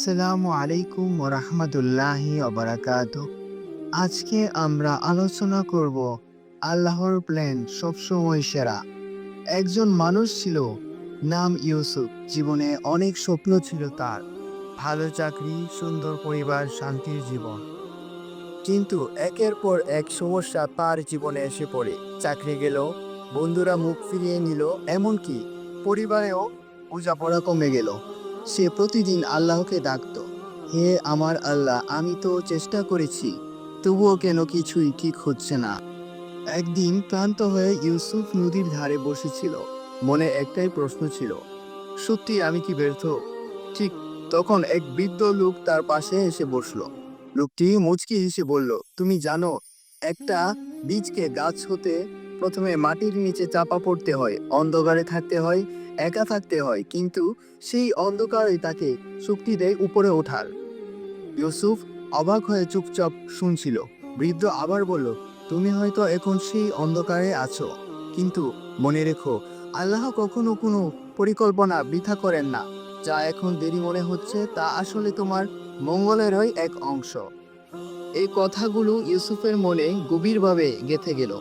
আসসালামু আলাইকুম ওয়া রাহমাতুল্লাহি ওয়া বারাকাতুহু। আজকে আমরা আলোচনা করব আল্লাহর প্ল্যান সবসময় সেরা। একজন মানুষ ছিল, নাম ইউসুফ। জীবনে অনেক স্বপ্ন ছিল তার। ভালো চাকরি, সুন্দর পরিবার, শান্তির জীবন। কিন্তু একের পর এক সমস্যা তার জীবনে এসে পড়ে। চাকরি গেল, বন্ধুরা মুখ ফিরিয়ে নিল, এমনকি পরিবারেও বোঝাপড়া কমে গেল। সে প্রতিদিন আল্লাহকে ডাকত, হে আমার আল্লাহ, আমি তো চেষ্টা করেছি, তবুও কেন কিছুই ঠিক হচ্ছে না। একদিন ক্লান্ত হয়ে ইউসুফ নদীর ধারে বসেছিল। মনে একটাই প্রশ্ন ছিল, সত্যি আমি কি ব্যর্থ? ঠিক তখন এক বৃদ্ধ লোক তার পাশে এসে বসলো। লোকটি মুচকি হেসে বলল, তুমি জানো, একটা বীজকে গাছ হতে প্রথমে মাটির নিচে চাপা পড়তে হয়, অন্ধকারে থাকতে হয়, একা থাকতে হয়, কিন্তু সেই অন্ধকারই তাকে শক্তি দেয় উপরে ওঠার। ইউসুফ অবাক হয়ে চুপচাপ শুনছিল। বৃদ্ধ আবার বলল, তুমি হয়তো এখন সেই অন্ধকারে আছো, কিন্তু মনে রেখো, আল্লাহ কখনো কোনো পরিকল্পনা বৃথা করেন না। যা এখন দেরি মনে হচ্ছে তা আসলে তোমার মঙ্গলেরই এক অংশ। এই কথাগুলো ইউসুফের মনে গভীরভাবে গেঁথে গেল।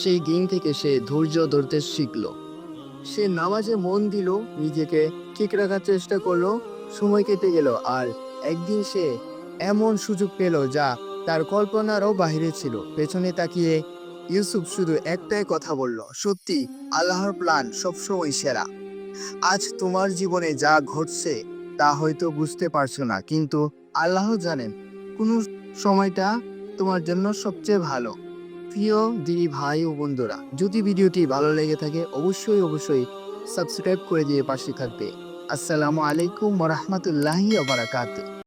সেই দিন থেকে সে ধৈর্য ধরতে শিখল। সে নামাজে মন দিল, নিজেকে ঠিক রাখার চেষ্টা করলো। সময় কেটে গেল, আর একদিন সে এমন সুযোগ পেল যা তার কল্পনারও বাইরে ছিল। পেছনে তাকিয়ে ইউসুফ শুধু একটাই কথা বলল, সত্যি আল্লাহর প্ল্যান সবসময় সেরা। আজ তোমার জীবনে যা ঘটছে তা হয়তো বুঝতে পারছো না, কিন্তু আল্লাহ জানেন কোন সময়টা তোমার জন্য সবচেয়ে ভালো। প্রিয় দিদি, ভাই ও বন্ধুরা, যদি ভিডিওটি ভালো লেগে থাকে অবশ্যই সাবস্ক্রাইব করে দিয়ে পাশে থাকবে। আসসালামু আলাইকুম ওয়া রাহমাতুল্লাহি ওয়া বারাকাতুহু।